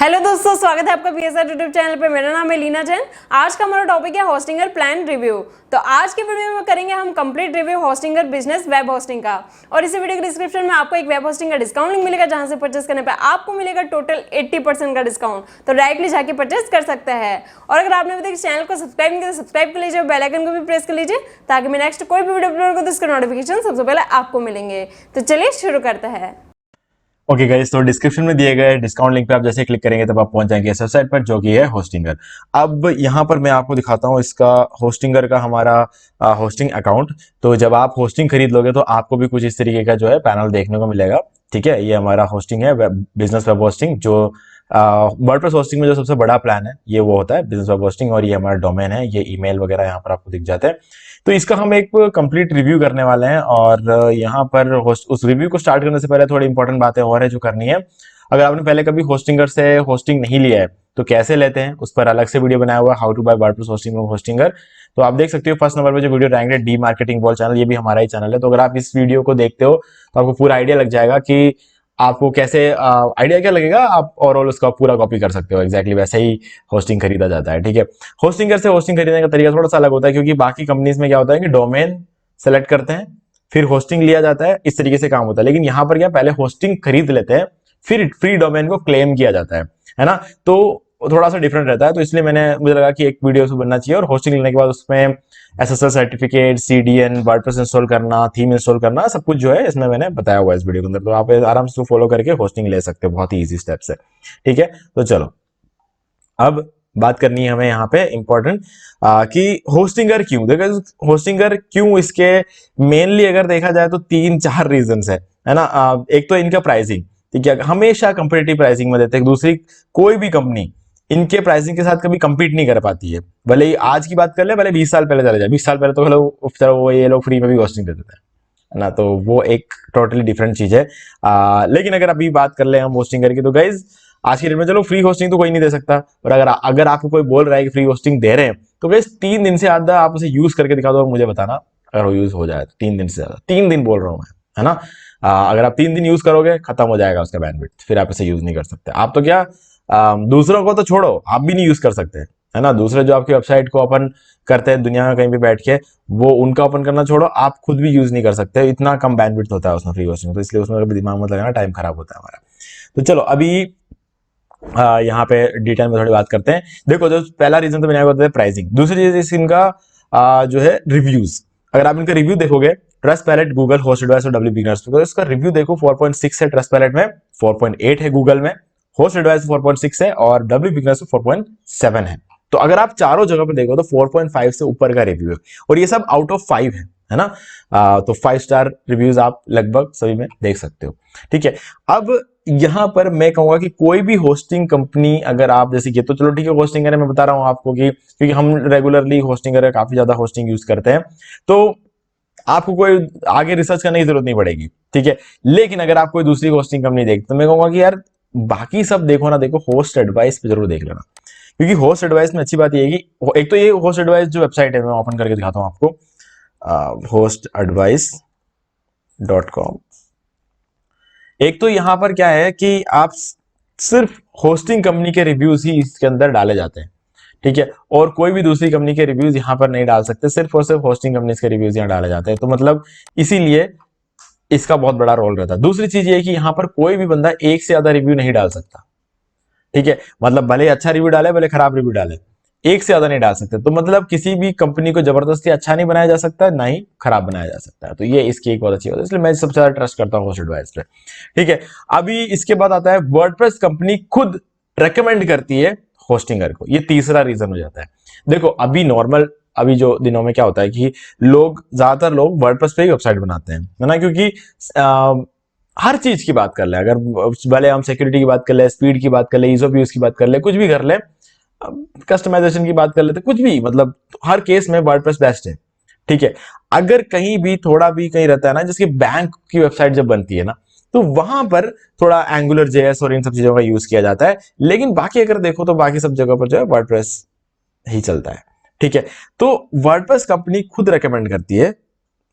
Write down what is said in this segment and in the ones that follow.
Hello दोस्तों, स्वागत है आपका पीएसआर यूट्यूब चैनल पे। मेरा नाम है लीना जैन। आज का हमारा टॉपिक है होस्टिंगर प्लान रिव्यू। तो आज के वीडियो में करेंगे हम complete review Hostinger business web hosting का। और इसी वीडियो के डिस्क्रिप्शन में आपको एक वेब होस्टिंग का डिस्काउंट लिंक मिलेगा, जहां से परचेस करने पर आपको मिलेगा टोटल 80% का डिस्काउंट। तो डायरेक्टली जाके परचेस कर सकते हैं। और अगर आपने अभी तक चैनल को सब्सक्राइब नहीं किया तो सब्सक्राइब कर लीजिए, बेल आइकन को भी प्रेस कर लीजिए, ताकि मैं नेक्स्ट कोई भी वीडियो अपलोड करूं तो उसका नोटिफिकेशन सबसे पहले आपको मिलेंगे। तो चलिए शुरू करते हैं। ओके गाइस, तो डिस्क्रिप्शन में दिए गए डिस्काउंट लिंक पे आप जैसे क्लिक करेंगे तब आप पहुंच जाएंगे इस वेबसाइट पर, जो कि है होस्टिंगर। अब यहाँ पर मैं आपको दिखाता हूँ इसका होस्टिंगर का हमारा होस्टिंग अकाउंट। तो जब आप होस्टिंग खरीद लोगे तो आपको भी कुछ इस तरीके का जो है पैनल देखने को मिलेगा। ठीक है, ये हमारा होस्टिंग है, बिजनेस वेब होस्टिंग। जो वर्डप्रेस होस्टिंग में जो सबसे बड़ा प्लान है ये वो होता है बिजनेस वेब होस्टिंग, और ये हमारा डोमेन है, ये ईमेल वगैरह यहाँ पर आपको दिख जाते हैं। तो इसका हम एक कंप्लीट रिव्यू करने वाले हैं, और यहाँ पर उस रिव्यू को स्टार्ट करने से पहले थोड़ी इंपॉर्टेंट बातें और है जो करनी है। अगर आपने पहले कभी होस्टिंगर से होस्टिंग नहीं लिया है तो कैसे लेते हैं उस पर अलग से वीडियो बनाया हुआ है, how to buy WordPress hosting में होस्टिंगर। तो आप देख सकते हो फर्स्ट नंबर पे जो वीडियो रहेंगे डी मार्केटिंग वॉल चैनल, ये भी हमारा ही चैनल है। तो अगर आप इस वीडियो को देखते हो तो आपको पूरा आइडिया लग जाएगा कि आपको कैसे आइडिया क्या लगेगा, आप ओवरऑल उसका पूरा कॉपी कर सकते हो। एग्जैक्टली वैसे ही होस्टिंग खरीदा जाता है। ठीक है, होस्टिंगर से होस्टिंग खरीदने का तरीका थोड़ा सा अलग होता है, क्योंकि बाकी कंपनीज में क्या होता है कि डोमेन सेलेक्ट करते हैं, फिर होस्टिंग लिया जाता है, इस तरीके से काम होता है। लेकिन यहाँ पर क्या, पहले होस्टिंग खरीद लेते हैं, फिर फ्री डोमेन को क्लेम किया जाता है ना। तो थोड़ा सा डिफरेंट रहता है। तो इसलिए मुझे लगा कि एक वीडियो से बनना चाहिए, और होस्टिंग लेने के बाद उसमें SSL certificate, CDN, WordPress install करना, थीम इंस्टॉल करना, सब कुछ जो है इसमें मैंने बताया हुआ है इस वीडियो के अंदर। तो आप आराम से फॉलो करके होस्टिंग ले सकते हो, बहुत ही इजी स्टेप से। ठीक है, तो चलो अब बात करनी है हमें यहाँ पे इंपॉर्टेंट कि होस्टिंगर क्यों। देखो होस्टिंगर क्यों, इसके मेनली अगर देखा जाए तो 3-4 रीजन है ना। एक तो इनका प्राइसिंग, ठीक है, हमेशा कंपेटिटिव प्राइसिंग में देते हैं। दूसरी, कोई भी कंपनी इनके प्राइसिंग के साथ कभी कंपीट नहीं कर पाती है। भले ही आज की बात कर ले, भले 20 साल पहले चले जाए, 20 साल पहले तो चलो ये लोग फ्री में भी होस्टिंग देते थे, है ना। तो वो एक टोटली डिफरेंट चीज है। लेकिन अगर अभी बात कर ले हम होस्टिंगर की, तो गाइज आज की डेट में चलो फ्री होस्टिंग तो कोई नहीं दे सकता, और अगर आपको कोई बोल रहा है कि फ्री होस्टिंग दे रहे हैं तो गाइज 3 दिन से ज्यादा आप उसे यूज करके दिखा दो और मुझे बताना अगर वो यूज हो जाए तो। 3 दिन से ज्यादा, 3 दिन बोल रहा हूं मैं, है ना। अगर आप 3 दिन यूज करोगे खत्म हो जाएगा उसका बैंडविड्थ, फिर आप इसे यूज नहीं कर सकते। आप तो क्या, दूसरों को तो छोड़ो, आप भी नहीं यूज कर सकते, है ना। दूसरे जो आपकी वेबसाइट को ओपन करते हैं दुनिया में कहीं भी बैठ के, वो उनका ओपन करना छोड़ो, आप खुद भी यूज नहीं कर सकते। इतना कम बैंडविड्थ होता है उसमें फ्री होस्टिंग, तो इसलिए उसमें कभी दिमाग मत लगाना, टाइम खराब होता है हमारा। तो चलो अभी यहाँ पे डिटेल में थोड़ी बात करते हैं। देखो, जो पहला रीजन तो मैंने आपको बताया प्राइसिंग। दूसरी चीज इनका जो है रिव्यूज। अगर आप इनका रिव्यू देखोगे, Trustpilot, Google, host advice और डब्ल्यू बिगनर्स, तो इसका रिव्यू देखो 4.6 है ट्रस्ट पैलेट में, 4.8 है गूगल में, होस्ट एडवाइस 4.6 है, और डब्ल्यू बिगनर्स 4.7 है। तो अगर आप चारों जगह पे देखो तो 4.5 से ऊपर का रिव्यू है, और ये सब आउट ऑफ 5 है ना। तो 5 स्टार रिव्यूज आप लगभग सभी में देख सकते हो। ठीक है, अब यहां पर मैं कहूंगा कि कोई भी होस्टिंग कंपनी, अगर आप जैसे कि, तो चलो ठीक है होस्टिंग है, मैं बता रहा हूं आपको कि क्योंकि हम रेगुलरली होस्टिंग है, काफी ज्यादा होस्टिंग यूज करते हैं, तो आपको कोई आगे रिसर्च करने की जरूरत नहीं पड़ेगी। ठीक है, लेकिन अगर आप कोई दूसरी होस्टिंग कंपनी देखते तो मैं कहूंगा कि यार बाकी सब देखो ना, देखो होस्ट एडवाइस पे जरूर देख लेना। क्योंकि होस्ट एडवाइस में अच्छी बात ये है कि एक तो ये होस्ट एडवाइस जो वेबसाइट है, मैं ओपन करके दिखाता हूं आपको, hostadvice.com। एक तो यहां पर क्या है कि आप सिर्फ होस्टिंग कंपनी के रिव्यूज ही इसके अंदर डाले जाते हैं। ठीक है, और कोई भी दूसरी कंपनी के रिव्यूज यहां पर नहीं डाल सकते, सिर्फ और सिर्फ होस्टिंग कंपनी के रिव्यूज यहां डाले जाते हैं। तो मतलब इसीलिए इसका बहुत बड़ा रोल रहता है। दूसरी चीज ये है कि यहां पर कोई भी बंदा एक से ज्यादा रिव्यू नहीं डाल सकता। ठीक है, मतलब भले अच्छा रिव्यू डाले, भले खराब रिव्यू डाले, एक से ज्यादा नहीं डाल सकते। तो मतलब किसी भी कंपनी को जबरदस्ती अच्छा नहीं बनाया जा सकता, ना ही खराब बनाया जा सकता है। तो ये इसकी एक बहुत अच्छी बात है, इसलिए मैं सबसे ज्यादा ट्रस्ट करता हूँ होस्ट एडवाइस पे। ठीक है, अभी इसके बाद आता है वर्डप्रेस कंपनी खुद रेकमेंड करती है होस्टिंगर को, ये तीसरा रीजन हो जाता है। देखो अभी जो दिनों में क्या होता है कि ज्यादातर लोग वर्डप्रेस पे ही वेबसाइट बनाते हैं, है ना। क्योंकि हर चीज की बात कर ले, अगर भले हम सिक्योरिटी की बात कर ले, स्पीड की बात कर ले, ईज ऑफ यूज की बात कर ले, कुछ भी कर ले, कस्टमाइजेशन की बात कर लेते, कुछ भी, मतलब हर केस में वर्डप्रेस बेस्ट है। ठीक है, अगर कहीं भी थोड़ा भी कहीं रहता है ना, जिसकी बैंक की वेबसाइट जब बनती है ना, तो वहां पर थोड़ा एंगुलर जेएस और इन सब चीजों का यूज किया जाता है। लेकिन बाकी अगर देखो तो बाकी सब जगह पर जो है वर्डप्रेस ही चलता है। ठीक है, तो वर्डप्रेस कंपनी खुद रेकमेंड करती है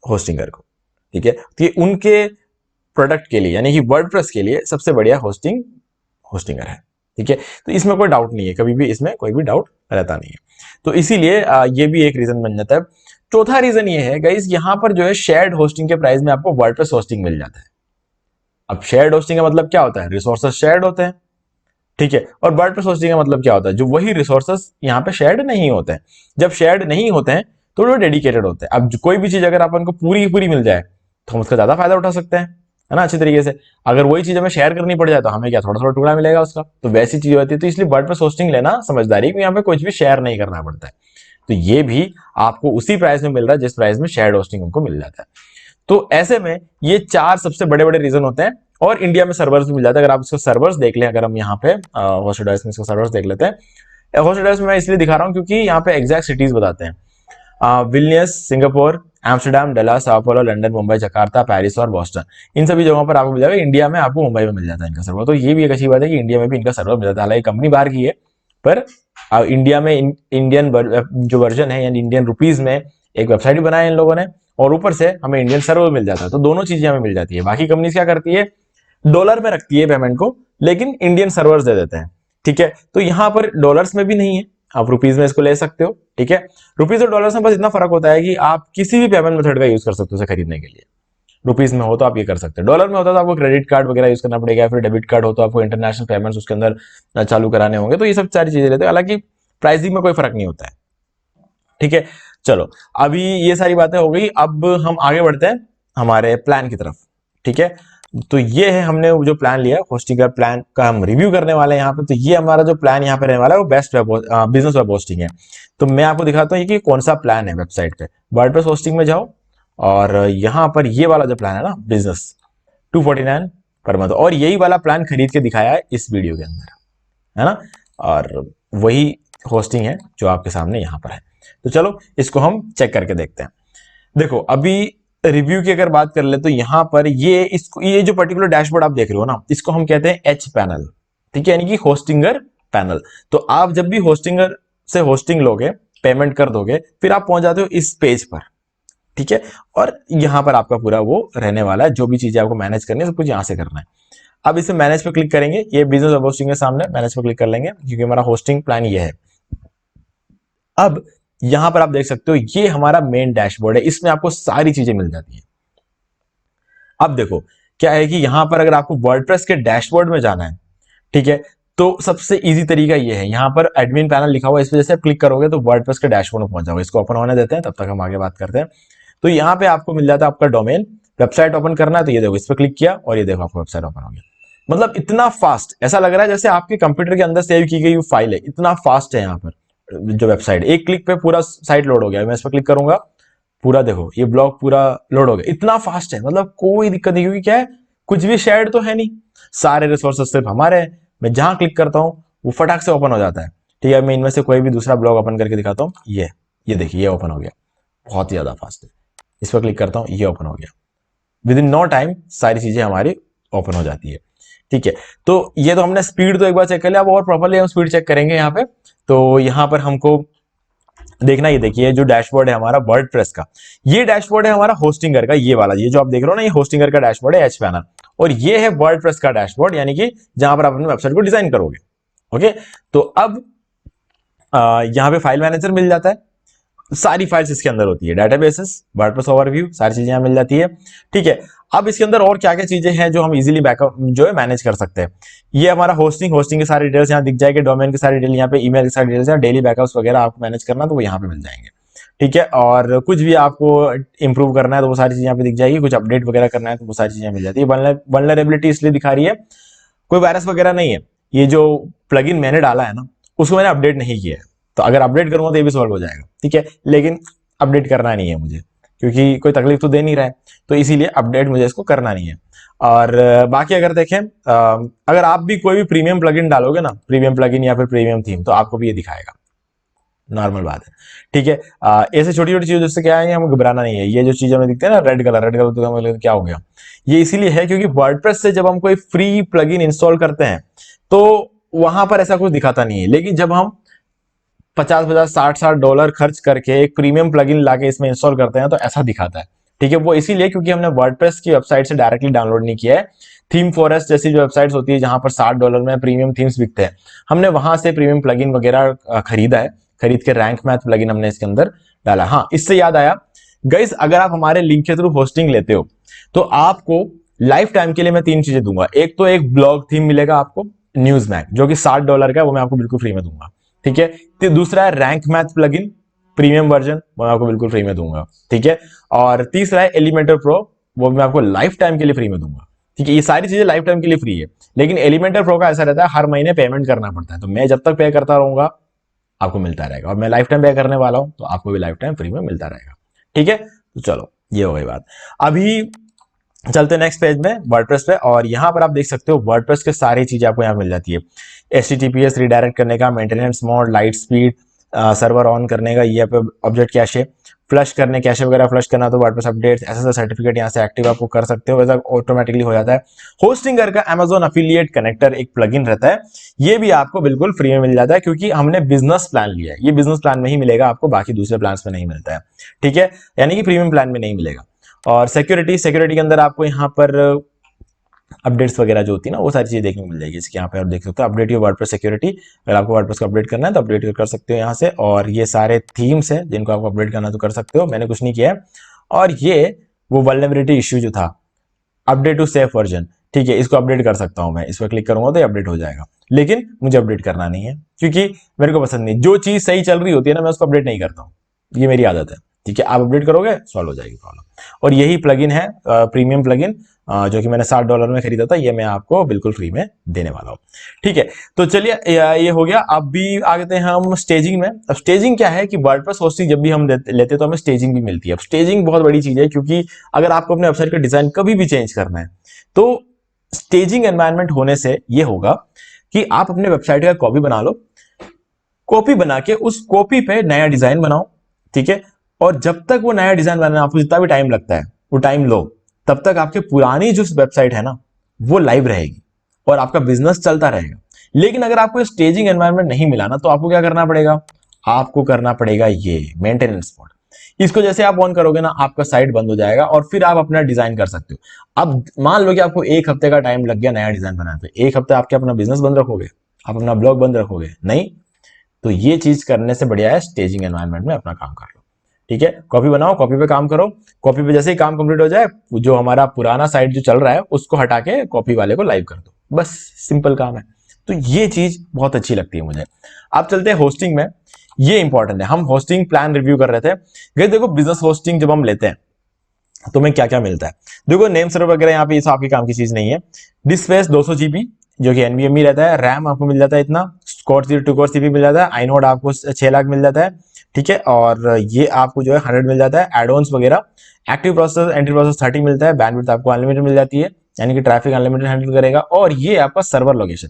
होस्टिंगर को। ठीक है, तो ये उनके प्रोडक्ट के लिए, यानी कि वर्डप्रेस के लिए सबसे बढ़िया होस्टिंगर है। ठीक है, तो इसमें कोई डाउट नहीं है, कभी भी इसमें कोई भी डाउट रहता नहीं है। तो इसीलिए ये भी एक रीजन बन जाता है। चौथा रीजन ये है गाइस, यहाँ पर जो है शेयर्ड होस्टिंग के प्राइस में आपको वर्डप्रेस होस्टिंग मिल जाता है। अब शेयर्ड होस्टिंग का मतलब क्या होता है, रिसोर्सेस शेयर्ड होते हैं, ठीक है, और वर्डप्रेस होस्टिंग का मतलब क्या होता है, जो वही रिसोर्सेस यहाँ पे शेयर्ड नहीं होते हैं। जब शेयर्ड नहीं होते हैं तो वो डेडिकेटेड होते हैं। अब कोई भी चीज अगर अपन को पूरी पूरी मिल जाए तो हम उसका ज्यादा फायदा उठा सकते हैं, है ना, अच्छी तरीके से। अगर वही चीज हमें शेयर करनी पड़ जाए तो हमें क्या थोड़ा थोड़ा टुकड़ा मिलेगा उसका, तो वैसी चीज होती है। तो इसलिए वर्डप्रेस होस्टिंग लेना समझदारी, यहाँ पे कुछ भी शेयर नहीं करना पड़ता है। तो ये भी आपको उसी प्राइस में मिल रहा है जिस प्राइस में शेयर्ड होस्टिंग हमको मिल जाता है। तो ऐसे में ये 4 सबसे बड़े बड़े रीजन होते हैं। और इंडिया में सर्वर्स भी मिल जाता है। अगर आप इसको सर्वर्स देख लें, अगर हम यहाँ पे होस्टडाइस में इसको सर्वर्स देख लेते हैं। होस्टडाइस में मैं इसलिए दिखा रहा हूँ क्योंकि यहाँ पे एग्जैक्ट सिटीज बताते हैं, विलियस, Singapore, Amsterdam, Dallas, sao paulo, London, Mumbai, Jakarta, Paris और बॉस्टन, इन सभी जगहों पर आपको मिल जाएगा। इंडिया में आपको मुंबई में मिल जाता है इनका सर्वर। तो ये भी एक अच्छी बात है कि इंडिया में भी इनका सर्वर मिल जाता है। हालांकि कंपनी बाहर की है, पर इंडिया में इंडियन जो वर्जन है यानी इंडियन रुपीज में एक वेबसाइट भी बनाया इन लोगों ने, और ऊपर से हमें इंडियन सर्वर मिल जाता है। तो दोनों चीजें हमें मिल जाती है। बाकी कंपनी क्या करती है, डॉलर में रखती है पेमेंट को, लेकिन इंडियन सर्वर्स दे देते हैं, ठीक है। तो यहाँ पर डॉलर्स में भी नहीं है, आप रुपीज में इसको ले सकते हो, ठीक है। रुपीज और डॉलर्स में बस इतना फर्क होता है कि आप किसी भी पेमेंट मेथड का यूज कर सकते हो उसे खरीदने के लिए। रुपीज में हो तो आप ये कर सकते हो, डॉलर में होता तो आपको क्रेडिट कार्ड वगैरह यूज करना पड़ेगा, फिर डेबिट कार्ड हो तो आपको इंटरनेशनल पेमेंट्स उसके अंदर चालू कराने होंगे। तो ये सब सारी चीजें रहते हैं, हालांकि प्राइसिंग में कोई फर्क नहीं होता है, ठीक है। चलो, अभी ये सारी बातें हो गई। अब हम आगे बढ़ते हैं हमारे प्लान की तरफ, ठीक है। तो ये है, हमने जो प्लान लिया होस्टिंग का प्लान का हम रिव्यू करने वाले हैं यहाँ पे। तो ये हमारा जो प्लान यहाँ पे रहने वाला है वो बेस्ट बिजनेस वेब होस्टिंग है। तो मैं आपको दिखाता हूँ कि कौन सा प्लान है। वेबसाइट पे वर्डप्रेस होस्टिंग में जाओ, और यहाँ पर ये वाला जो प्लान है ना, बिजनेस 249 पर मंथ, और यही वाला प्लान खरीद के दिखाया है इस वीडियो के अंदर, है ना। और वही होस्टिंग है जो आपके सामने यहाँ पर है। तो चलो इसको हम चेक करके देखते हैं। देखो, अभी रिव्यू की अगर बात कर ले तो यहाँ पर ये जो पर्टिकुलर डैशबोर्ड आप देख रहे हो ना, इसको हम कहते हैं एच पैनल, ठीक है, यानी कि होस्टिंगर पैनल। तो आप जब भी होस्टिंगर से होस्टिंग लोगे, पेमेंट कर दोगे, फिर आप पहुंच जाते हो इस पेज पर, ठीक है। और यहाँ पर आपका पूरा वो रहने वाला है, जो भी चीजें आपको मैनेज करनी है सब कुछ यहाँ से करना है। अब इसे मैनेज पे क्लिक करेंगे, ये बिजनेस वेब होस्टिंग के सामने मैनेज पे क्लिक कर लेंगे, क्योंकि हमारा होस्टिंग प्लान ये है। अब यहां पर आप देख सकते हो ये हमारा मेन डैशबोर्ड है, इसमें आपको सारी चीजें मिल जाती हैं। अब देखो क्या है कि यहां पर अगर आपको वर्डप्रेस के डैशबोर्ड में जाना है, ठीक है, तो सबसे इजी तरीका ये है, यहां पर एडमिन पैनल लिखा हुआ है, इस वजह से आप क्लिक करोगे तो वर्डप्रेस के डैशबोर्ड में पहुंच जाओगे। इसको ओपन होने देते हैं, तब तक हम आगे बात करते हैं। तो यहाँ पे आपको मिल जाता है आपका डोमेन, वेबसाइट ओपन करना है तो ये देखो, इस पर क्लिक किया और ये देखो आपको वेबसाइट ओपन हो गया। मतलब इतना फास्ट, ऐसा लग रहा है जैसे आपके कंप्यूटर के अंदर सेव की गई फाइल है, इतना फास्ट है यहाँ पर जो वेबसाइट। एक क्लिक पे पूरा साइट लोड हो गया। मैं इस पर क्लिक करूंगा, पूरा देखो ये ब्लॉग पूरा लोड हो गया। इतना फास्ट है, मतलब कोई दिक्कत नहीं, क्योंकि क्या है, कुछ भी शेयर्ड तो है नहीं, सारे रिसोर्सेस सिर्फ हमारे हैं। मैं जहां क्लिक करता हूं वो फटाक से ओपन हो जाता है, ठीक है। मैं इनमें से कोई भी दूसरा ब्लॉग ओपन करके दिखाता हूँ, ये देखिए ये ओपन हो गया, बहुत ही ज्यादा फास्ट है। इस पर क्लिक करता हूँ, ये ओपन हो गया। विद इन नो टाइम सारी चीजें हमारी ओपन हो जाती है, ठीक है। तो ये तो हमने स्पीड तो एक बार चेक कर लिया, अब और प्रॉपर्ली हम स्पीड चेक करेंगे यहाँ पे। तो यहाँ पर हमको देखना, ये देखिए जो डैशबोर्ड है हमारा वर्डप्रेस का, ये डैशबोर्ड है हमारा होस्टिंगर का, ये वाला, ये जो आप देख रहे हो ना, ये होस्टिंगर का डैशबोर्ड है, एच पैनल। और ये है वर्डप्रेस का डैशबोर्ड, यानी कि जहां पर आप अपनी वेबसाइट को डिजाइन करोगे। ओके, तो अब यहाँ पे फाइल मैनेजर मिल जाता है, सारी फाइल्स इसके अंदर होती है, डेटाबेसेस, वर्डप्रेस ओवरव्यू, सारी चीजें यहाँ मिल जाती है, ठीक है। अब इसके अंदर और क्या क्या चीजें हैं जो हम इजीली बैकअप जो है मैनेज कर सकते हैं। ये हमारा होस्टिंग के सारे डिटेल्स यहाँ दिख जाएंगे, डोमेन के सारे डिटेल यहाँ पे, ईमेल के सारे डिटेल्स यहाँ, डेली बैकअप्स वगैरह आपको मैनेज करना तो वो यहाँ पे मिल जाएंगे, ठीक है। और कुछ भी आपको इंप्रूव करना है तो वो सारी चीजें यहाँ पे दिख जाएगी, कुछ अपडेट वगैरह करना है तो वो सारी चीजें मिल जाती है। वल्नरेबिलिटी इसलिए दिखा रही है, कोई वायरस वगैरह नहीं है, ये जो प्लगइन मैंने डाला है ना उसको मैंने अपडेट नहीं किया है, तो अगर अपडेट करूंगा तो ये भी सॉल्व हो जाएगा, ठीक है। लेकिन अपडेट करना नहीं है मुझे, क्योंकि कोई तकलीफ तो दे नहीं रहा है, तो इसीलिए अपडेट मुझे इसको करना नहीं है। और बाकी अगर देखें, अगर आप भी कोई भी प्रीमियम प्लगइन डालोगे ना, प्रीमियम प्लगइन या फिर प्रीमियम थीम, तो आपको भी ये दिखाएगा, नॉर्मल बात है, ठीक है। ऐसे छोटी छोटी चीजों से क्या है, हमें घबराना नहीं है। ये जो चीजें हमें दिखते हैं ना, रेड कलर तो हमें क्या हो गया, ये इसीलिए है क्योंकि वर्डप्रेस से जब हम कोई फ्री प्लगइन इंस्टॉल करते हैं तो वहां पर ऐसा कुछ दिखाता नहीं है, लेकिन जब हम 50-50, $60 खर्च करके एक प्रीमियम प्लगइन लाके इसमें इंस्टॉल करते हैं तो ऐसा दिखाता है। ठीक है, वो इसीलिए क्योंकि हमने वर्डप्रेस की वेबसाइट से डायरेक्टली डाउनलोड नहीं किया है। थीम फॉरेस्ट जैसी जो वेबसाइट्स होती है जहां पर $60 में प्रीमियम थीम्स बिकते हैं, हमने वहां से प्रीमियम प्लगइन वगैरह खरीदा है। खरीद के रैंक मैथ प्लगइन हमने इसके अंदर डाला। हाँ, इससे याद आया गाइस, अगर आप हमारे लिंक के थ्रू होस्टिंग लेते हो तो आपको लाइफ टाइम के लिए मैं 3 चीजें दूंगा। एक तो एक ब्लॉग थीम मिलेगा आपको न्यूज़मैक, जो कि $60 का है, वो मैं आपको बिल्कुल फ्री में दूंगा। ठीक है, तो दूसरा है rank math plugin premium version, वो मैं आपको बिल्कुल फ्री में दूंगा। ठीक है, और तीसरा है एलिमेंटर प्रो, वो मैं आपको लाइफ टाइम के लिए फ्री में दूंगा। ठीक है, ये सारी चीजें लाइफ टाइम के लिए फ्री है, लेकिन एलिमेंटर प्रो का ऐसा रहता है हर महीने पेमेंट करना पड़ता है। तो मैं जब तक पे करता रहूंगा आपको मिलता रहेगा, और मैं लाइफ टाइम पे करने वाला हूं तो आपको भी लाइफ टाइम फ्री में मिलता रहेगा। ठीक है, तो चलो ये हो गई बात। अभी चलते नेक्स्ट पेज में वर्डप्रेस पे, और यहां पर आप देख सकते हो वर्डप्रेस के सारी चीजें आपको यहां मिल जाती है। HTTPS रिडायरेक्ट करने का, maintenance mode, light speed, server on करने का, ये ऑब्जेक्ट कैशे, फ्लश करने, कैशे वगैरह फ्लश करना तो वर्डप्रेस अपडेट्स, SSL सर्टिफिकेट यहाँ से एक्टिव आपको कर सकते हो, वैसा ऑटोमेटिकली हो जाता है। होस्टिंगर का Amazon अफिलिएट कनेक्टर एक प्लगइन रहता है, ये भी आपको बिल्कुल फ्री में मिल जाता है, क्योंकि हमने बिजनेस प्लान लिया है। ये बिजनेस प्लान में ही मिलेगा आपको, बाकी दूसरे प्लान में नहीं मिलता है। ठीक है, यानी कि प्रीमियम प्लान में नहीं मिलेगा। और सिक्योरिटी के अंदर आपको यहाँ पर अपडेट्स वगैरह जो होती है ना, वो सारी चीजें देखने को मिल जाएगी। इसके यहाँ पे आप देख सकते हो अपडेट योर वर्डप्रेस सिक्योरिटी, अगर आपको वर्डप्रेस को अपडेट करना है तो अपडेट कर सकते हो यहाँ से। और ये सारे थीम्स है जिनको आपको अपडेट करना तो कर सकते हो, मैंने कुछ नहीं किया है। और ये वो वल्नरेबिलिटी इश्यू जो था, अपडेट टू सेफ वर्जन, ठीक है, इसको अपडेट कर सकता हूं मैं, इस पर क्लिक करूंगा तो ये अपडेट हो जाएगा, लेकिन मुझे अपडेट करना नहीं है क्योंकि मेरे को पसंद नहीं। जो चीज सही चल रही होती है ना, मैं उसको अपडेट नहीं करता हूँ, ये मेरी आदत है। ठीक है, आप अपडेट करोगे सॉल्व हो जाएगी प्रॉब्लम। और यही प्लगइन है प्रीमियम प्लगइन, जो कि मैंने $60 में खरीदा था, ये मैं आपको बिल्कुल फ्री में देने वाला हूँ। ठीक है, तो चलिए ये हो गया। अब भी आगे हैं हम स्टेजिंग में। अब स्टेजिंग क्या है कि वर्डप्रेस होस्टिंग जब भी हम लेते हैं तो हमें स्टेजिंग भी मिलती है। अब स्टेजिंग बहुत बड़ी चीज है, क्योंकि अगर आपको अपने वेबसाइट का डिजाइन कभी भी चेंज करना है तो स्टेजिंग एनवायरनमेंट होने से ये होगा कि आप अपने वेबसाइट का कॉपी बना लो, कॉपी बना के उस कॉपी पे नया डिजाइन बनाओ। ठीक है, और जब तक वो नया डिजाइन बनाने आपको जितना भी टाइम लगता है वो टाइम लो, तब तक आपके पुरानी जो वेबसाइट है ना वो लाइव रहेगी और आपका बिजनेस चलता रहेगा। लेकिन अगर आपको स्टेजिंग एनवायरनमेंट नहीं मिला ना, तो आपको क्या करना पड़ेगा, आपको करना पड़ेगा ये मेंटेनेंस मोड। इसको जैसे आप ऑन करोगे ना, आपका साइट बंद हो जाएगा और फिर आप अपना डिजाइन कर सकते हो। अब मान लो कि आपको 1 हफ्ते का टाइम लग गया नया डिजाइन बनाने पे, 1 हफ्ते आपके अपना बिजनेस बंद रखोगे, आप अपना ब्लॉग बंद रखोगे? नहीं। तो ये चीज करने से बढ़िया है स्टेजिंग एनवायरनमेंट में अपना काम कर लो। ठीक है, कॉपी बनाओ, कॉपी पे काम करो, कॉपी पे जैसे ही काम कंप्लीट हो जाए, जो हमारा पुराना साइट जो चल रहा है उसको हटा के कॉपी वाले को लाइव कर दो, बस सिंपल काम है। तो ये चीज बहुत अच्छी लगती है मुझे। आप चलते हैं होस्टिंग में, ये इंपॉर्टेंट है। हम होस्टिंग प्लान रिव्यू कर रहे थे। गाइस देखो, बिजनेस होस्टिंग जब हम लेते हैं तो हमें क्या क्या मिलता है। देखो, नेम सर्वर वगैरह यहाँ पे ये आपके काम की चीज नहीं है। डिस्क स्पेस 200 GB जो कि NVMe रहता है, रैम आपको मिल जाता है इतना, कोर 2 कोर CPU मिल जाता है, आइनोड आपको 6 लाख मिल जाता है। ठीक है, और ये आपको जो है 100 मिल जाता है, एडवांस वगैरह। एक्टिव प्रोसेसर एंटी प्रोसेसर 30 मिलता है, बैंडविड्थ आपको अनलिमिटेड मिल जाती है, यानी कि ट्रैफिक अनलिमिटेड हैंडल करेगा। और ये आपका सर्वर लोकेशन।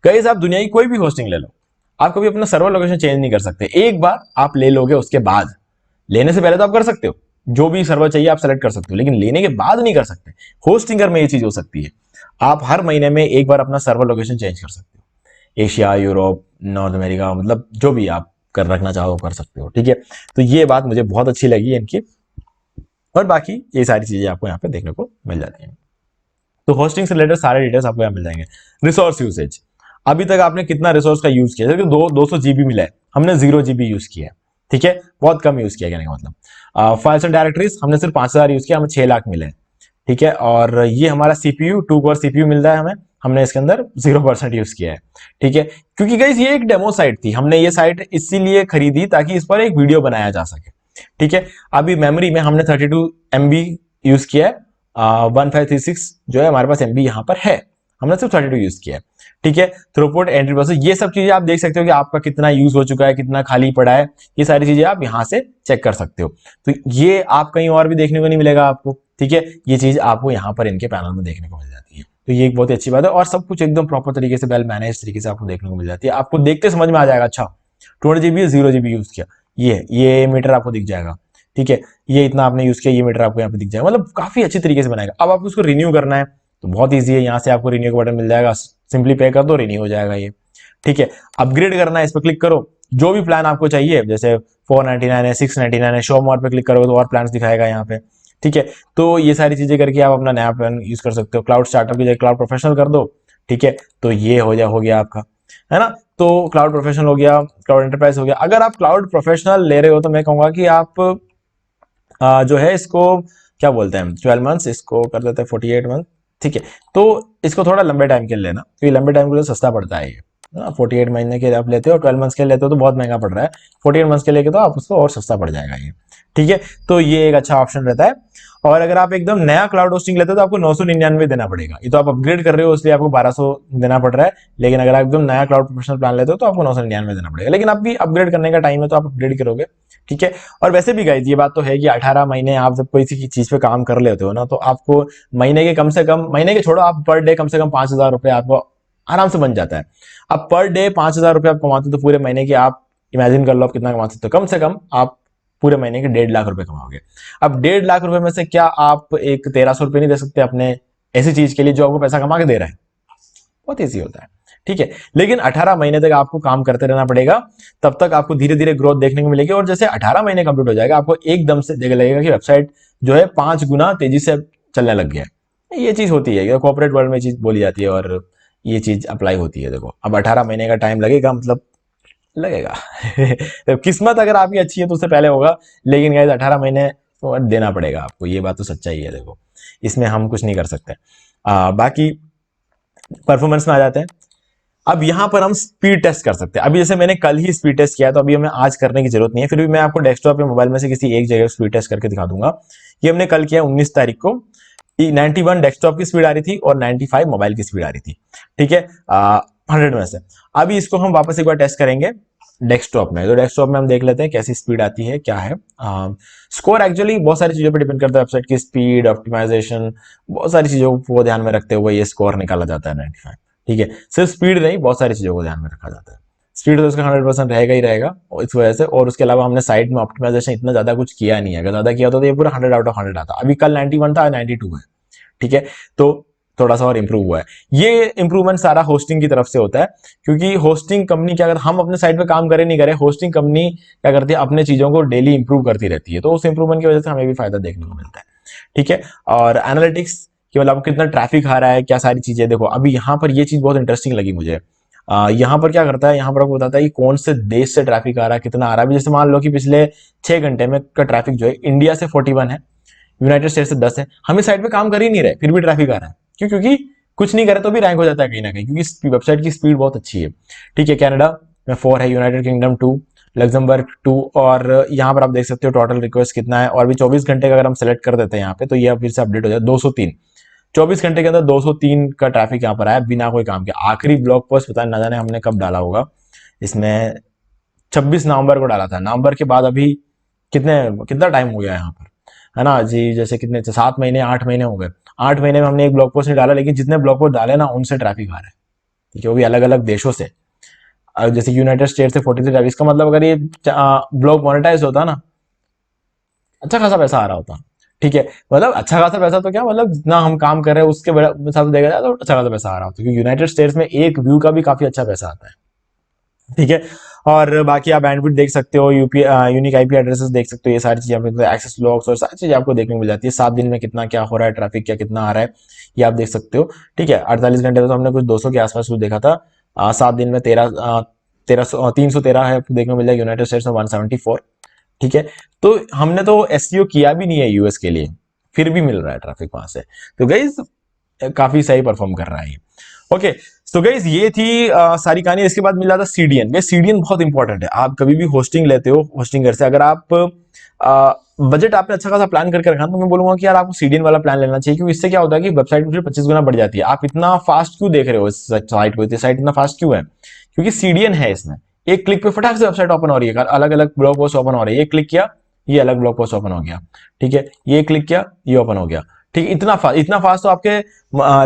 गाइस आप दुनिया की कोई भी होस्टिंग ले लो, आप कभी अपना सर्वर लोकेशन चेंज नहीं कर सकते। एक बार आप ले लोगे, उसके बाद लेने से पहले तो आप कर सकते हो, जो भी सर्वर चाहिए आप सेलेक्ट कर सकते हो, लेकिन लेने के बाद नहीं कर सकते। होस्टिंगर में ये चीज हो सकती है, आप हर महीने में एक बार अपना सर्वर लोकेशन चेंज कर सकते हो। एशिया, यूरोप, नॉर्थ अमेरिका, मतलब जो भी आप कर रखना चाहो कर सकते हो। ठीक है, तो ये बात मुझे बहुत अच्छी लगी इनकी, और बाकी ये सारी चीजें आपको यहाँ पे देखने को मिल जाती हैं। तो होस्टिंग से रिलेटेड सारे डिटेल्स आपको यहाँ मिल जाएंगे। रिसोर्स यूसेज, अभी तक आपने कितना रिसोर्स का यूज किया, जैसे 200 GB मिला है, हमने 0 GB यूज किया है। ठीक है, बहुत कम यूज किया, कहने का मतलब। फाइल्स एंड डायरेक्टरीज हमने सिर्फ 5000 यूज किया, हमें 6 लाख मिले। ठीक है, और ये हमारा CPU 2 कोर CPU मिल रहा है हमें, हमने इसके अंदर 0% यूज किया है। ठीक है, क्योंकि गाइस ये एक डेमो साइट थी, हमने ये साइट इसीलिए खरीदी ताकि इस पर एक वीडियो बनाया जा सके। ठीक है, अभी मेमोरी में हमने 32 MB यूज किया है, 1536 जो है हमारे पास MB यहाँ पर है, हमने सिर्फ 32 यूज किया है। ठीक है, थ्रूपुट, एंट्री प्रोसेस, ये सब चीजें आप देख सकते हो कि आपका कितना यूज हो चुका है, कितना खाली पड़ा है, ये सारी चीजें आप यहाँ से चेक कर सकते हो। तो ये आप कहीं और भी देखने को नहीं मिलेगा आपको। ठीक है, ये चीज आपको यहाँ पर इनके पैनल में देखने को मिल जाती है, तो ये एक बहुत ही अच्छी बात है। और सब कुछ एकदम प्रॉपर तरीके से, वेल मैनेज तरीके से आपको देखने को मिल जाती है। आपको देखते समझ में आ जाएगा, अच्छा 200 GB 0 GB यूज किया, ये मीटर आपको दिख जाएगा। ठीक है, ये इतना आपने यूज किया, ये मीटर आपको यहाँ पे दिख जाएगा, मतलब काफी अच्छी तरीके से बनाएगा। अब आपको उसको रिन्यू करना है तो बहुत ईजी है, यहाँ से आपको रिन्यू का बटन मिल जाएगा, सिंपली पे कर दो, रिन्यू हो जाएगा ये। ठीक है, अपग्रेड करना है, इस पर क्लिक करो, जो भी प्लान आपको चाहिए, जैसे 499 है, 699 है, शो मोर पे क्लिक करोगे तो और प्लान दिखाएगा यहाँ पे। ठीक है, तो ये सारी चीजें करके आप अपना नया प्लान यूज कर सकते हो। क्लाउड स्टार्टअप की जगह क्लाउड प्रोफेशनल कर दो, ठीक है, तो ये हो गया आपका, है ना। तो क्लाउड प्रोफेशनल हो गया, क्लाउड एंटरप्राइज हो गया। अगर आप क्लाउड प्रोफेशनल ले रहे हो तो मैं कहूंगा कि आप जो है इसको क्या बोलते हैं 12 मंथ्स, इसको कर देते हैं 48 मंथ, ठीक है। तो इसको थोड़ा लंबे टाइम के लिए लेना, क्योंकि लंबे टाइम के लिए सस्ता पड़ता है ये। 48 महीने के लिए आप लेते हो, 12 मंथ्स के लिए लेते हो तो बहुत महंगा पड़ रहा है। 48 मंथ्स के लिए तो आप उसको और सस्ता पड़ जाएगा ये, ठीक है। तो ये एक अच्छा ऑप्शन रहता है। और अगर आप एकदम नया क्लाउड होस्टिंग लेते हो तो आपको 999 देना पड़ेगा। ये तो आप अपग्रेड कर रहे हो इसलिए आपको 1200 देना पड़ रहा है, लेकिन अगर आप एकदम नया क्लाउड प्रोफेशनल प्लान लेते हो तो आपको 999 देना पड़ेगा। लेकिन आप भी अपग्रेड करने का टाइम है तो आप अपग्रेड करोगे, ठीक है। और वैसे भी गाइस ये बात तो है कि 18 महीने आप जब कोई सी चीज पे काम कर लेते हो ना, तो आपको महीने के कम से कम, महीने के छोड़ो, आप पर डे कम से कम 5,000 रुपए आपको आराम से बन जाता है। अब पर डे 5,000 रुपए आप कमाते हो तो पूरे महीने की आप इमेजिन कर लो आप कितना कमा सकते हो। कम से कम आप पूरे महीने के 1.5 लाख रुपए कमाओगे। अब 1.5 लाख रुपए में से क्या आप एक 1,300 रुपए नहीं दे सकते अपने ऐसी चीज के लिए जो आपको पैसा कमा के दे रहा है? बहुत ईजी होता है, ठीक है। लेकिन 18 महीने तक आपको काम करते रहना पड़ेगा, तब तक आपको धीरे धीरे ग्रोथ देखने को मिलेगी। और जैसे 18 महीने कंप्लीट हो जाएगा, आपको एकदम से देख लगेगा कि वेबसाइट जो है 5 गुना तेजी से चलने लग गया है। ये चीज होती है, कॉर्पोरेट वर्ल्ड में चीज बोली जाती है और ये चीज अप्लाई होती है। देखो अब 18 महीने का टाइम लगेगा, मतलब लगेगा तो किस्मत अगर आपकी अच्छी है तो उससे पहले होगा, लेकिन गाइस 18 महीने तो देना पड़ेगा आपको, ये बात तो सच्चाई है। देखो इसमें हम कुछ नहीं कर सकते। बाकी परफॉर्मेंस में आ जाते हैं। अब यहां पर हम स्पीड टेस्ट कर सकते हैं। अभी जैसे मैंने कल ही स्पीड टेस्ट किया तो अभी हमें आज करने की जरूरत नहीं है, फिर भी मैं आपको डेस्कटॉप या मोबाइल में से किसी एक जगह स्पीड टेस्ट करके दिखा दूंगा। ये हमने कल किया 19 तारीख को। 91 डेस्कटॉप की स्पीड आ रही थी और 95 मोबाइल की स्पीड आ रही थी, ठीक है, 100 में से। अभी इसको हम वापस एक बार टेस्ट करेंगे डेस्कटॉप में। तो डेस्कटॉप में हम देख लेते हैं कैसी स्पीड आती है, क्या है। स्कोर एक्चुअली बहुत सारी चीजों पर डिपेंड करता है, वेबसाइट की स्पीड, ऑप्टिमाइजेशन, बहुत सारी चीजों को ध्यान में रखते हुए ये स्कोर निकाला जाता है 95, ठीक है। सिर्फ स्पीड नहीं, बहुत सारी चीजों को ध्यान में रखा जाता है। स्पीड तो उसका 100% रहेगा ही रहेगा इस वजह से। और उसके अलावा हमने साइट में ऑप्टिमाइजेशन इतना ज्यादा कुछ किया नहीं है, अगर ज्यादा किया होता तो ये पूरा 100 आउट ऑफ 100 आता। अभी कल 91 था, 92 है, ठीक है। तो थोड़ा सा और इंप्रूव हुआ है। ये इंप्रूवमेंट सारा होस्टिंग की तरफ से होता है, क्योंकि होस्टिंग कंपनी क्या करती है, हम अपने साइट पे काम करें नहीं करें, होस्टिंग कंपनी क्या करती है, अपने चीजों को डेली इंप्रूव करती रहती है। तो उस इंप्रूवमेंट की वजह से हमें भी फायदा देखने को मिलता है, ठीक है। और एनालिटिक्स कि मतलब कितना ट्रैफिक आ रहा है, क्या सारी चीजें। देखो अभी यहाँ पर ये चीज बहुत इंटरेस्टिंग लगी मुझे। यहाँ पर क्या करता है, यहाँ पर आपको बताता है कि कौन से देश से ट्रैफिक आ रहा है, कितना आ रहा है। अभी जैसे मान लो कि पिछले 6 घंटे में का ट्रैफिक जो है इंडिया से 41 है, यूनाइटेड स्टेट से 10 है। हम इस साइट पे काम कर ही नहीं रहे, फिर भी ट्रैफिक आ रहा है। क्यों? क्योंकि कुछ नहीं करे तो भी रैंक हो जाता है कहीं ना कहीं, क्योंकि वेबसाइट की स्पीड बहुत अच्छी है, ठीक है। कनाडा में 4 है, यूनाइटेड किंगडम 2, लग्जमबर्ग 2, और यहाँ पर आप देख सकते हो टोटल रिक्वेस्ट कितना है। और भी 24 घंटे का अगर हम सेलेक्ट कर देते हैं यहाँ पे, तो ये फिर से अपडेट हो जाए 203। 24 घंटे के अंदर 203 का ट्रैफिक यहाँ पर आया बिना कोई काम के। आखिरी ब्लॉग पोस्ट पता ना जाने हमने कब डाला होगा, इसमें 26 नवंबर को डाला था। नवंबर के बाद अभी कितना टाइम हो गया यहाँ पर, है ना जी। जैसे कितने 7 महीने 8 महीने हो गए। 8 महीने में हमने एक ब्लॉग पोस्ट नहीं डाला, लेकिन जितने ब्लॉग पोस्ट डाले ना उनसे ट्रैफिक आ रहा है, ठीक है, वो भी अलग अलग देशों से। जैसे यूनाइटेड स्टेट से 43 ट्रैफिक। इसका मतलब अगर ये ब्लॉग मोनेटाइज होता ना, अच्छा खासा पैसा आ रहा होता, ठीक है। मतलब अच्छा खासा पैसा तो क्या, मतलब जितना हम काम कर रहे हैं उसके साथ देखा जाए तो अच्छा खासा पैसा आ रहा होता है, क्योंकि यूनाइटेड स्टेट्स में एक व्यू का भी काफी अच्छा पैसा आता है, ठीक है। और बाकी आप बैंडविड्थ देख सकते हो, यूनिक आईपी एड्रेसेस देख सकते हो, ये सारी चीजें आपको, एक्सेस लॉग्स और सारी चीजें आपको देखने को मिल जाती है। 7 दिन में कितना क्या हो रहा है, ट्रैफिक क्या कितना आ रहा है, ये आप देख सकते हो, ठीक है। 48 घंटे में तो हमने कुछ 200 के आसपास कुछ देखा था। 7 दिन में 313 है, आपको देखने को मिल जाएगा। यूनाइटेड स्टेट्स में 174, ठीक है। तो हमने तो एसईओ किया भी नहीं है यूएस के लिए, फिर भी मिल रहा है ट्रैफिक वहां से। तो गाइज काफी सही परफॉर्म कर रहा है। ओके, तो गाइज ये थी सारी कहानी। इसके बाद मिल जाता सीडीएन। गाइज सीडीएन बहुत इंपॉर्टेंट है। आप कभी भी होस्टिंग लेते हो होस्टिंगर से, अगर आप बजट आपने अच्छा खासा प्लान करके रखा तो मैं बोलूंगा कि यार आपको सीडीएन वाला प्लान लेना चाहिए, क्योंकि इससे क्या होता है कि वेबसाइट में 25 गुना बढ़ जाती है। आप इतना फास्ट क्यों देख रहे हो इस साइट को, साइट इतना फास्ट क्यों है, क्योंकि सीडीएन है इसमें। एक क्लिक पे फटाक से वेबसाइट ओपन हो रही है, अलग अलग ब्लॉग पोस्ट ओपन हो रही है। ये क्लिक किया, ये अलग ब्लॉग पोस्ट ओपन हो गया, ठीक है। ये क्लिक किया, ये ओपन हो गया, ठीक है। इतना फास्ट तो आपके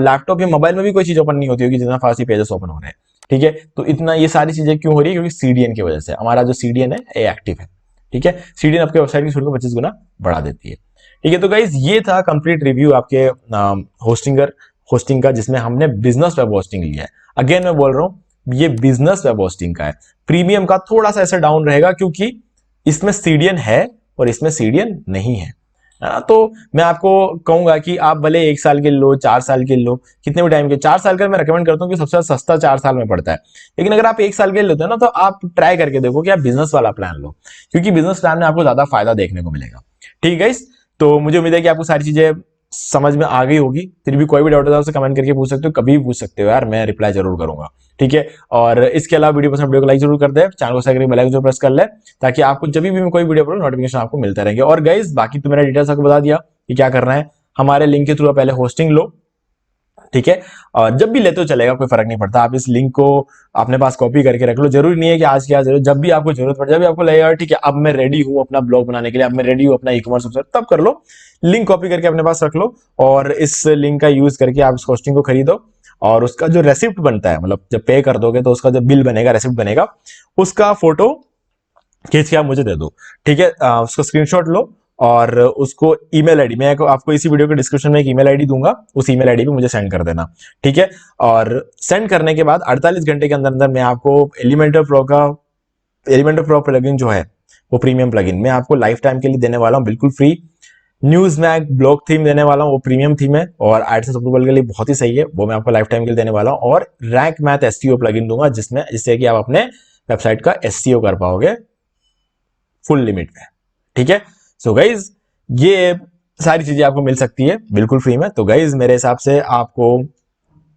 लैपटॉप या मोबाइल में भी कोई चीज ओपन नहीं होती होगी जितना फास्ट ये पेजेस ओपन हो रहे हैं, ठीक है। तो इतना ये सारी चीजें क्यों हो रही है, क्योंकि सीडीएन की वजह से। हमारा जो सीडीएन है ये एक्टिव है, ठीक है। सीडीएन आपके वेबसाइट की स्पीड को 25 गुना बढ़ा देती है, ठीक है। तो गाइज ये था कंप्लीट रिव्यू आपके होस्टिंग का, जिसमें हमने बिजनेस वेब होस्टिंग लिया है। अगेन मैं बोल रहा हूं ये बिजनेस वेब होस्टिंग का है। प्रीमियम का थोड़ा सा ऐसा डाउन रहेगा, क्योंकि इसमें सीडीएन है और इसमें सीडीएन नहीं है। है ना। तो मैं आपको कहूंगा कि आप भले 1 साल के लो, 4 साल के लो, कितने भी टाइम के, 4 साल का मैं रेकमेंड करता हूँ कि सबसे सस्ता 4 साल में पड़ता है। लेकिन अगर आप 1 साल के लेते हो ना, तो आप ट्राई करके देखो कि आप बिजनेस वाला प्लान लो, क्योंकि बिजनेस प्लान में आपको ज्यादा फायदा देखने को मिलेगा। ठीक है गाइस, तो मुझे उम्मीद है कि आपको सारी चीजें समझ में आ गई होगी। फिर भी कोई भी डाउट है उसे कमेंट करके पूछ सकते हो, कभी भी पूछ सकते हो यार, मैं रिप्लाई जरूर करूंगा। ठीक है, और इसके अलावा वीडियो पसंद, वीडियो को लाइक जरूर कर दे, चैनल को सब्सक्राइब, बेल आइकन जरूर प्रेस कर ले, ताकि आपको जब भी मैं कोई वीडियो अपलोड नोटिफिकेशन आपको मिलते रहेंगे। और गाइस बाकी तो मेरा डिटेल्स आपको बता दिया कि क्या करना है। हमारे लिंक के थ्रू पहले होस्टिंग लो, ठीक है, और जब भी लेते हो चलेगा, कोई फर्क नहीं पड़ता। आप इस लिंक को अपने पास कॉपी करके रख लो, जरूरी नहीं है कि आज की आज, जब भी आपको जरूरत पड़े, जब भी आपको लगेगा ठीक है अब मैं रेडी हूं अपना ब्लॉग बनाने के लिए, अब मैं रेडी हूं अपना ई-कॉमर्स वेबसाइट, तब कर लो। लिंक कॉपी करके अपने पास रख लो और इस लिंक का यूज करके आप इस होस्टिंग को खरीदो, और उसका जो रेसिप्ट बनता है, मतलब जब पे कर दोगे तो उसका जो बिल बनेगा, रेसिप्ट बनेगा, उसका फोटो खींच के आप मुझे दे दो। ठीक है, उसको स्क्रीनशॉट लो और उसको ईमेल आईडी, मैं आपको इसी वीडियो के डिस्क्रिप्शन में एक ईमेल आईडी दूंगा, उस ईमेल आईडी पे मुझे सेंड कर देना। ठीक है, और सेंड करने के बाद 48 घंटे के अंदर अंदर मैं आपको एलिमेंटर प्रो प्लगइन जो है वो प्रीमियम प्लगइन मैं आपको लाइफ टाइम के लिए देने वाला हूँ, बिल्कुल free. News mag blog theme देने वाला हूँ, वो प्रीमियम थीम है और एडसेंस अप्रूवल के लिए बहुत ही सही है, वो मैं आपको लाइफ टाइम के लिए देने वाला हूँ। और रैंक मैथ एसईओ प्लगइन दूंगा, जिससे कि आप अपने वेबसाइट का एसईओ कर पाओगे फुल लिमिट में। ठीक है, सो गाइज ये सारी चीजें आपको मिल सकती है बिल्कुल फ्री में। तो गाइज मेरे हिसाब से आपको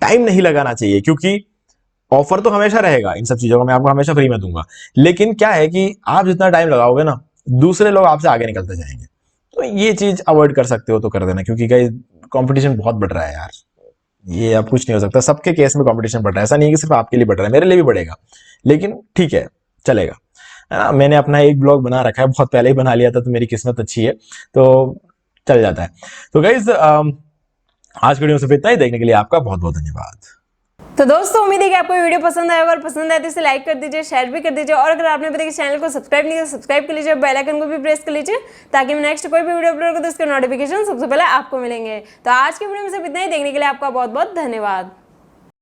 टाइम नहीं लगाना चाहिए, क्योंकि ऑफर तो हमेशा रहेगा, इन सब चीजों का मैं आपको हमेशा फ्री में दूंगा। लेकिन क्या है कि आप जितना टाइम लगाओगे ना, दूसरे लोग आपसे आगे निकलते जाएंगे। तो ये चीज अवॉइड कर सकते हो तो कर देना, क्योंकि गाइज कंपटीशन बहुत बढ़ रहा है यार, ये अब कुछ नहीं हो सकता। सबके केस में कंपटीशन बढ़ रहा है, ऐसा नहीं है कि सिर्फ आपके लिए बढ़ रहा है, मेरे लिए भी बढ़ेगा। लेकिन ठीक है, चलेगा, है ना। मैंने अपना एक ब्लॉग बना रखा है, बहुत पहले ही बना लिया था, तो मेरी किस्मत अच्छी है, तो चल जाता है। तो गाइज आज वीडियो में सिर्फ इतना ही, देखने के लिए आपका बहुत बहुत धन्यवाद। तो दोस्तों उम्मीद है कि आपको वीडियो पसंद आएगा, और पसंद आए तो इसे लाइक कर दीजिए, शेयर भी कर दीजिए, और अगर आपने अभी तक इस चैनल को सब्सक्राइब नहीं किया सब्सक्राइब कर लीजिए, बेल आइकन को भी प्रेस कर लीजिए, ताकि मैं नेक्स्ट कोई भी वीडियो अपलोड करूँ तो उसके नोटिफिकेशन सबसे पहले आपको मिलेंगे। तो आज की वीडियो में सिर्फ इतना ही, देखने के लिए आपका बहुत बहुत धन्यवाद।